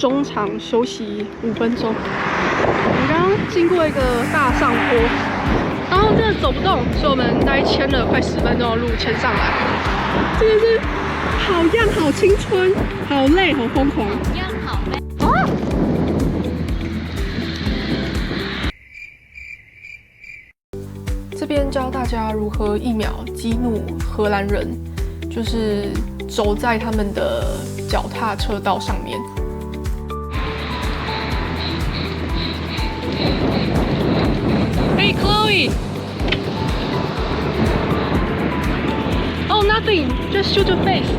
中场休息5分钟。我们刚刚经过一个大上坡，然后真的走不动，所以我们大概牵了快10分钟的路牵上来。这个是好样、好青春、好累、好疯狂。好样好累。啊！这边教大家如何1秒激怒荷兰人，就是走在他们的脚踏车道上面。Hey Chloe. Oh, nothing. Just shoot your face.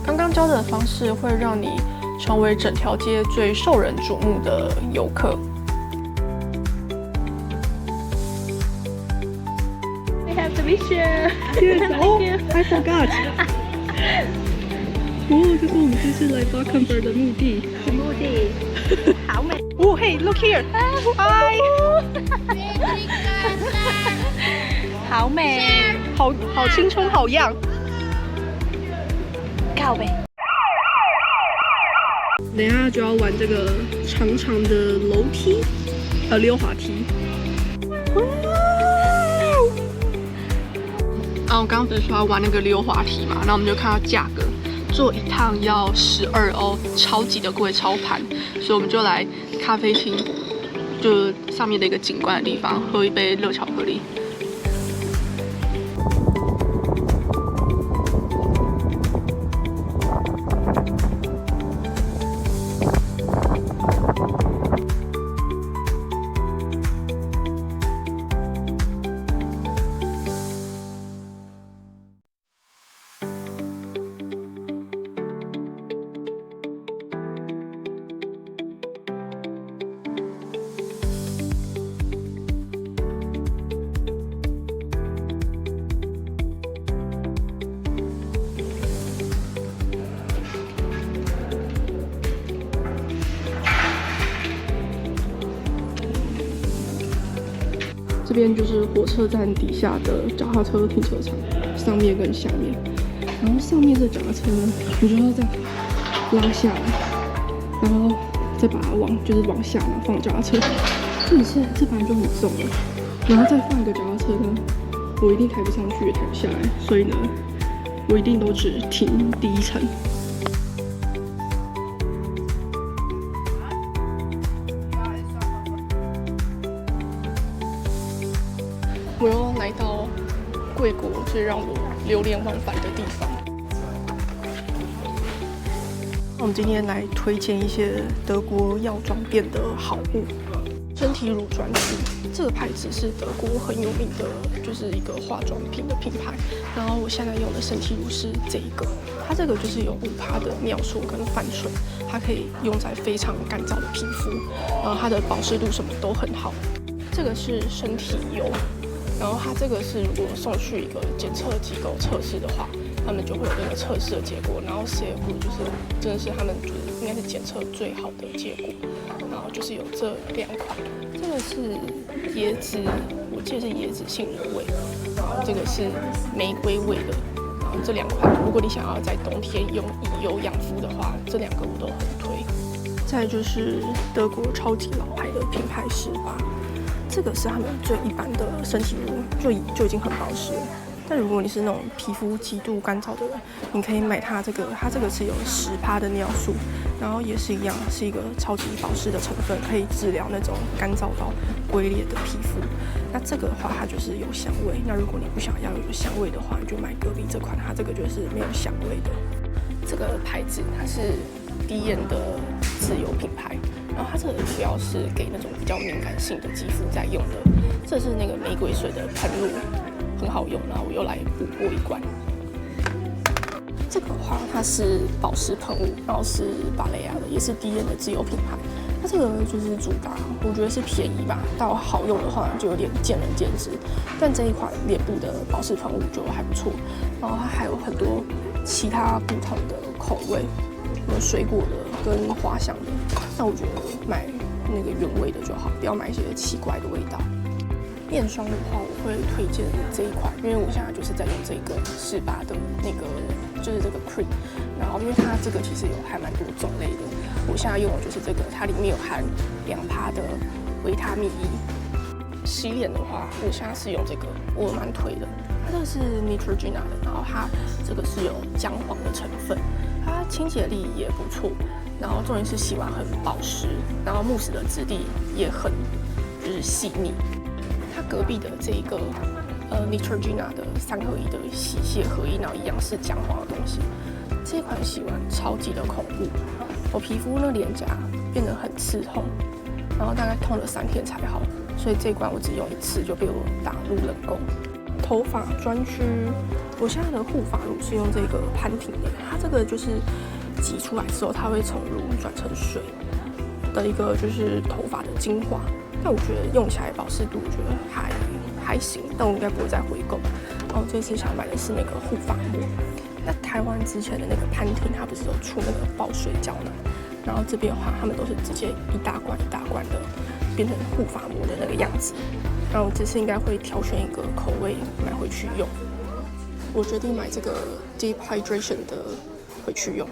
刚刚教的方式会让你成为整条街最受人瞩目的游客。We have to be sure. Oh, I forgot. 哦，这是我们这次来 Valkenburg 的目的。目的好美。哦，嘿 ，Look here. Hi. 好美，好青春，好样。靠北。等一下就要玩这个长长的楼梯，溜滑梯。我刚刚不是说要玩那个溜滑梯嘛，然后我们就看到价格，坐一趟要12欧，超级的贵，超盘，所以我们就来咖啡厅，就上面的一个景观的地方，喝一杯热巧克力。这边就是火车站底下的脚踏车停车场，上面跟下面。然后上面这脚踏车呢，你就要这样拉下来，然后再把它往下嘛放脚踏车。这反正就很重了，然后再放一个脚踏车呢，我一定抬不上去也抬不下来，所以呢，我一定都只停第1层。我又来到贵国最让我流连忘返的地方。我们今天来推荐一些德国药妆店的好物。身体乳专区，这个牌子是德国很有名的，就是一个化妆品的品牌。然后我现在用的身体乳是这一个，它这个就是有5%的尿素跟泛醇，它可以用在非常干燥的皮肤，然后它的保湿度什么都很好。这个是身体油。然后它这个是如果送去一个检测机构测试的话，他们就会有那个测试的结果，然后 CF 就是真的是他们就是应该是检测最好的结果，然后就是有这2款，这个是椰子，我记得是椰子杏仁味，然后这个是玫瑰味的，然后这2款如果你想要在冬天用以油养肤的话，这2个我都很推。再来就是德国超级老牌的品牌18。这个是他们最一般的身体乳，就已经很保湿了。但如果你是那种皮肤极度干燥的人，你可以买它这个是有10%的尿素，然后也是一样，是一个超级保湿的成分，可以治疗那种干燥到龟裂的皮肤。那这个的话，它就是有香味。那如果你不想要有香味的话，你就买隔壁这款，它这个就是没有香味的。这个牌子它是低眼的自有品牌。然后它这个主要是给那种比较敏感性的肌肤在用的，这是那个玫瑰水的喷露，很好用，然后我又来补过一罐。这个的话，它是保湿喷雾，然后是巴雷亚的，也是低眼的自有品牌。它这个就是主打，我觉得是便宜吧，到好用的话就有点见仁见智。但这一款脸部的保湿喷雾就还不错，然后它还有很多其他不同的口味。有水果的跟花香的，那我觉得买那个原味的就好，不要买一些奇怪的味道。面霜的话，我会推荐这一款，因为我现在就是在用这个18的那个，就是这个 cream。然后因为它这个其实有还蛮多种类的，我现在用的就是这个，它里面有含2%的维他命 E。洗脸的话，我现在是用这个，我蛮推的。它这个是 Neutrogena 的，然后它这个是有姜黄的成分，它清洁力也不错。然后重点是洗完很保湿，然后慕斯的质地也很就是细腻。它隔壁的这一个Neutrogena 的3合1的洗卸合一，然后一样是姜黄的东西。这一款洗完超级的恐怖，我皮肤那脸颊变得很刺痛，然后大概痛了3天才好。所以这一罐我只用1次就被我打入冷宫。头发专区，我现在的护发乳是用这个潘婷的，它这个就是挤出来之后，它会从乳转成水的一个就是头发的精华。但我觉得用起来保湿度，我觉得还行，但我应该不会再回购。然后这次想买的是那个护发膜。那台湾之前的那个潘婷，它不是有出那个爆水胶囊，然后这边的话，他们都是直接一大罐一大罐的变成护发膜的那个样子。然后我这次应该会挑选一个口味买回去用。我决定买这个 Deep Hydration 的回去用。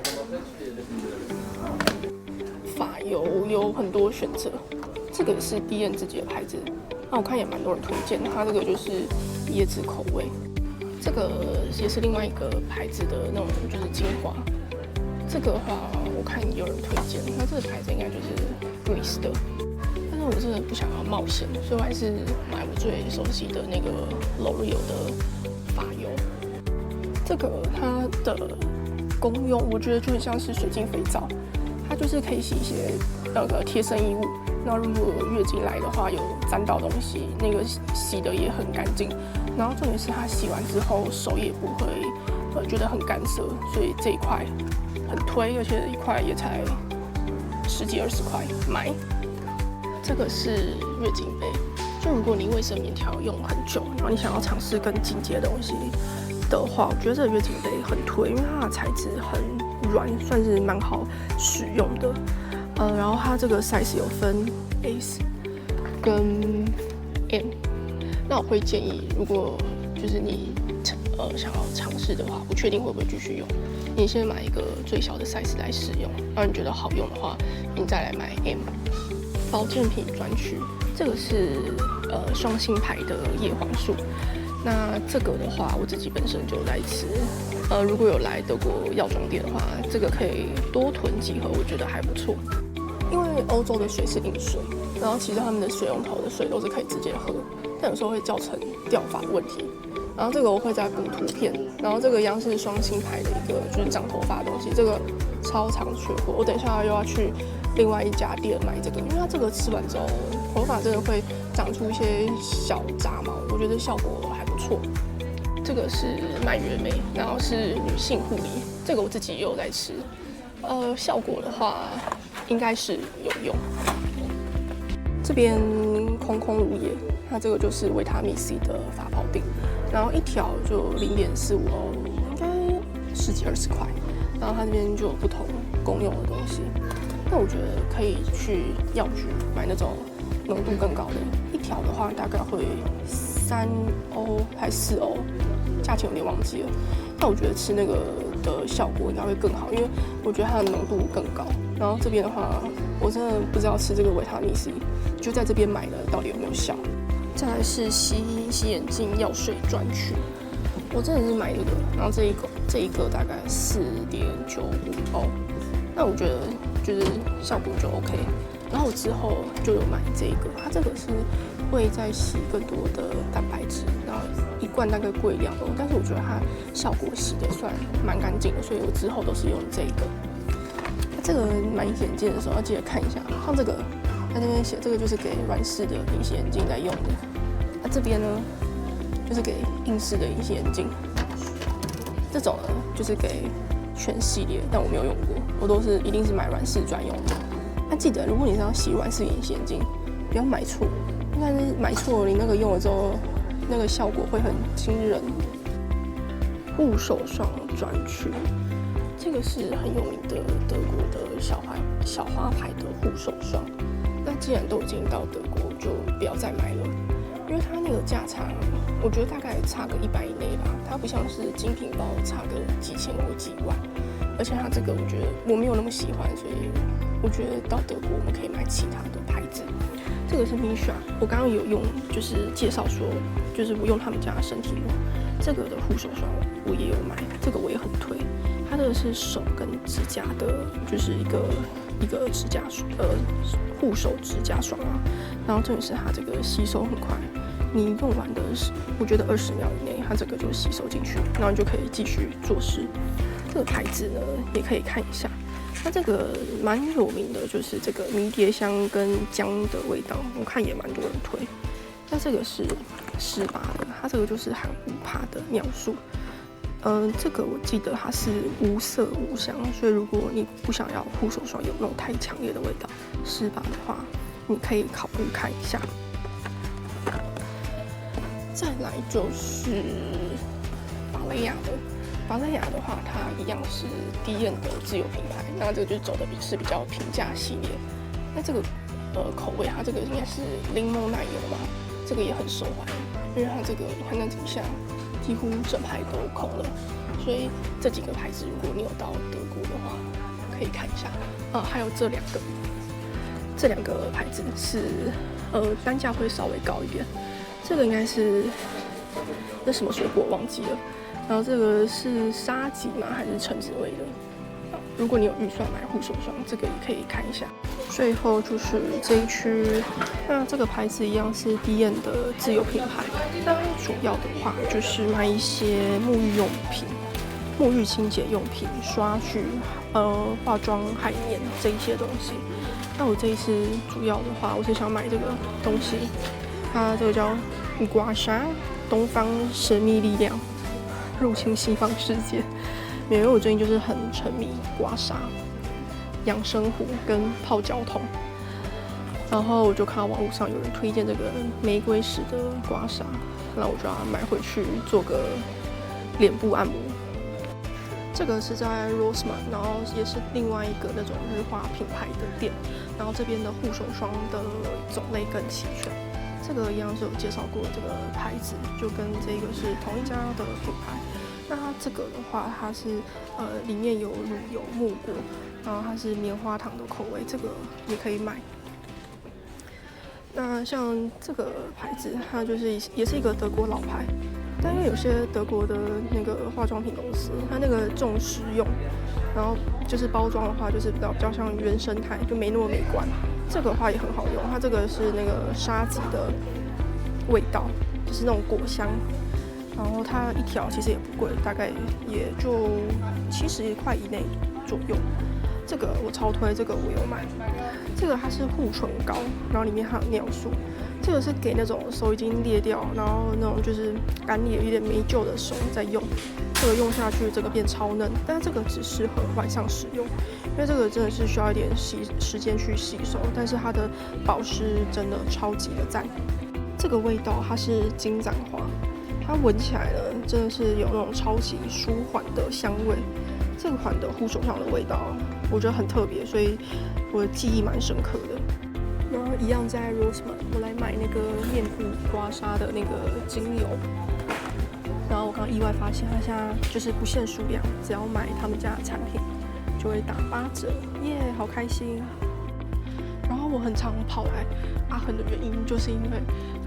发油有很多选择，这个是 DN 自己的牌子，那我看也蛮多人推荐，它这个就是椰子口味。这个也是另外一个牌子的那种就是精华，这个的话我看也有人推荐，那这个牌子应该就是 Grease 的。但是我真的不想要冒险，所以我还是买我最熟悉的那个 L'Oreal 的发油。这个它的功用，我觉得就很像是水晶肥皂，它就是可以洗一些那个贴身衣物。那如果月经来的话，有沾到东西，那个洗的也很干净。然后重点是它洗完之后手也不会觉得很干涩，所以这一块很推，而且一块也才10几20块买。这个是月经杯，就如果你卫生棉条用很久，然后你想要尝试更进阶的东西的话，我觉得这个月经杯很推，因为它的材质很软，算是蛮好使用的。然后它这个 size 有分 S 跟 M， 那我会建议，如果就是你想要尝试的话，不确定会不会继续用，你先买一个最小的 size 来使用，然后你觉得好用的话，你再来买 M。保健品专区，这个是双星牌的叶黄素。那这个的话，我自己本身就在吃。如果有来德国药妆店的话，这个可以多囤几盒，我觉得还不错。因为欧洲的水是硬水，然后其实他们的水龙头的水都是可以直接喝，但有时候会造成掉发的问题。然后这个我会再补图片，然后这个一样是双星牌的一个就是长头发的东西，这个超常缺货，我等一下又要去另外一家店买这个，因为它这个吃完之后，头发真的会长出一些小杂毛，我觉得效果还不错。这个是蔓越莓，然后是女性护理，这个我自己也有在吃，效果的话应该是有用。这边空空如也，它这个就是维他命 C 的发泡锭，然后一条就0.45欧，应该10几20块。然后它这边就有不同公用的东西，那我觉得可以去药局买那种浓度更高的，一条的话大概会3欧还4欧，价钱有点忘记了。那我觉得吃那个的效果应该会更好，因为我觉得它的浓度更高。然后这边的话，我真的不知道吃这个维他命 C， 就在这边买了到底有没有效。再来是洗眼镜药水专区，我真的是买这个，然后这一个大概4.95欧，那我觉得就是效果就 OK。然后我之后就有买这个，它这个是会再洗更多的蛋白质，然后一罐大概贵2欧，但是我觉得它效果洗的算蛮干净的，所以我之后都是用这个。这个买隐形眼镜的时候要记得看一下，像这个它这边写这个就是给软式的隐形眼镜在用的，那这边呢就是给硬式的隐形眼镜，这种呢就是给全系列，但我没有用过，我都是一定是买软式专用的。那记得，如果你是要洗软式隐形眼镜，不要买错，应该是买错了，你那个用了之后，那个效果会很惊人。护手霜专区，这个是很有名的德国的小花牌的护手霜。那既然都已经到德国，就不要再买了。因为它那个价差，我觉得大概差个100以内吧，它不像是精品包差个几千或几万，而且它这个我觉得我没有那么喜欢，所以我觉得到德国我们可以买其他的牌子。这个是 Misha， 我刚刚有用，就是介绍说，就是我用他们家的身体乳，这个的护手霜我也有买，这个我也很推。它这个是手跟指甲的，就是一个指甲护手指甲霜啊。然后重点是它这个吸收很快，你用完的我觉得20秒以内，它这个就吸收进去，然后你就可以继续做事。这个牌子呢，也可以看一下。它这个蛮有名的，就是这个迷迭香跟姜的味道，我看也蛮多人推。那这个是18的，它这个就是含5%的尿素。这个我记得它是无色无香，所以如果你不想要护手霜有那种太强烈的味道，18的话，你可以考虑看一下。再来就是芭蕾雅的。芭蕾雅的话，它一样是低end的自有品牌，那这个就走的是比较平价系列。那这个口味，它这个应该是柠檬奶油吧，这个也很受欢迎，因为它这个你看那底下几乎整排都空了，所以这几个牌子如果你有到德国的话，可以看一下。还有这两个牌子是单价会稍微高一点，这个应该是那什么水果忘记了。然后这个是沙棘吗？还是橙子味的？如果你有预算买护手霜，这个也可以看一下。最后就是这一区，那这个牌子一样是低end的自有品牌。那主要的话就是卖一些沐浴用品、沐浴清洁用品、刷具、化妆海绵这一些东西。那我这一次主要的话，我是想买这个东西，它这个叫刮痧东方神秘力量。入侵西方世界，因为我最近就是很沉迷刮痧、养生壶跟泡脚桶，然后我就看到网络上有人推荐这个玫瑰石的刮痧，那我就要买回去做个脸部按摩。这个是在 Rossmann， 然后也是另外一个那种日化品牌的店，然后这边的护手霜的种类更齐全。这个一样是有介绍过这个牌子，就跟这个是同一家的品牌。那它这个的话，它是里面有乳油木果，然后它是棉花糖的口味，这个也可以买。那像这个牌子，它就是也是一个德国老牌，但因为有些德国的那个化妆品公司，它那个重实用，然后就是包装的话，就是比较像原生态，就没那么美观。这个的话也很好用，它这个是那个沙棘的味道，就是那种果香，然后它一条其实也不贵，大概也就70块以内左右。这个我超推，这个我有买。这个它是护唇膏，然后里面还有尿素。这个是给那种手已经裂掉，然后那种就是干裂有点没救的手在用。这个用下去，这个变超嫩，但是这个只适合晚上使用，因为这个真的是需要一点时间去吸收，但是它的保湿真的超级的赞。这个味道它是金盏花，它闻起来呢真的是有那种超级舒缓的香味。这个款的护手霜的味道我觉得很特别，所以我的记忆蛮深刻的。然后一样在 Rossmann， 我来买那个面部刮痧的那个精油。然后我刚意外发现，它现在就是不限数量，只要买他们家的产品就会打8折，耶，好开心！然后我很常跑来阿恒的原因，就是因为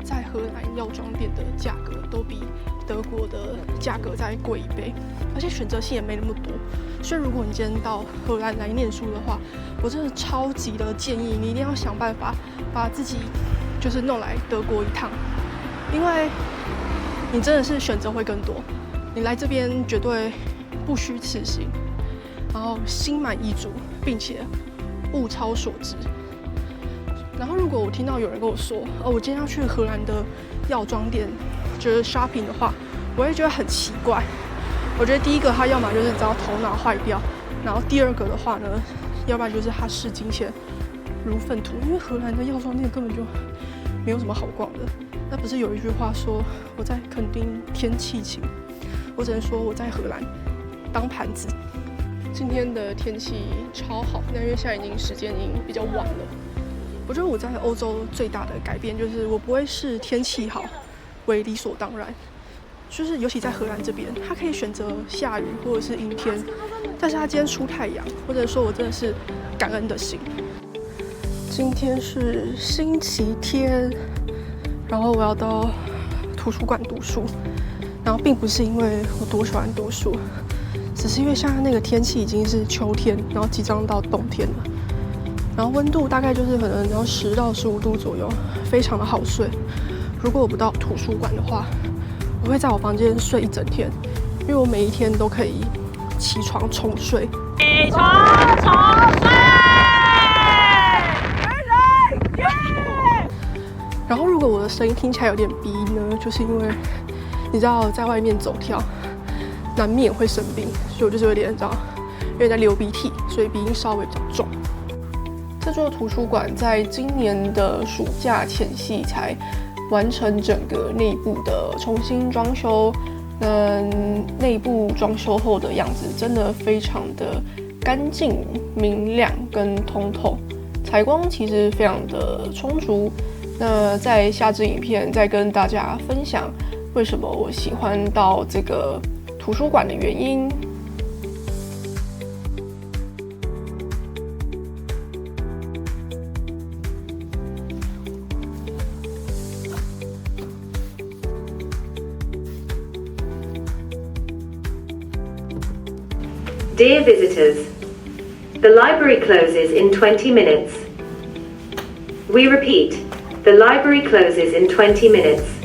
在荷兰药妆店的价格都比德国的价格再贵1倍，而且选择性也没那么多。所以如果你今天到荷兰来念书的话，我真的超级的建议你一定要想办法把自己就是弄来德国一趟，因为你真的是选择会更多，你来这边绝对不虚此行，然后心满意足，并且物超所值。然后如果我听到有人跟我说，我今天要去荷兰的药妆店，就是 shopping 的话，我会觉得很奇怪。我觉得第一个他要么就是你知道头脑坏掉，然后第二个的话呢，要不然就是他视金钱如粪土，因为荷兰的药妆店根本就没有什么好逛的。那不是有一句话说我在垦丁天气晴，我只能说我在荷兰当盘子。今天的天气超好，那因为现在时间已经比较晚了，我觉得我在欧洲最大的改变就是我不会视天气好为理所当然，就是尤其在荷兰这边，它可以选择下雨或者是阴天，但是它今天出太阳，或者说我真的是感恩的心。今天是星期天，然后我要到图书馆读书，然后并不是因为我多喜欢读书，只是因为现在那个天气已经是秋天，然后即将到冬天了。然后温度大概就是可能要10到15度左右，非常的好睡。如果我不到图书馆的话，我会在我房间睡一整天，因为我每一天都可以起床重睡。起床重睡。然后如果我的声音听起来有点鼻音呢，就是因为你知道在外面走跳，难免会生病，所以我就是有点在流鼻涕，所以鼻音稍微比较重。这座图书馆在今年的暑假前夕才完成整个内部的重新装修。内部装修后的样子真的非常的干净、明亮跟通透，采光其实非常的充足。那在下支影片再跟大家分享为什么我喜欢到这个图书馆的原因。Dear visitors, the library closes in 20 minutes. We repeat, the library closes in 20 minutes.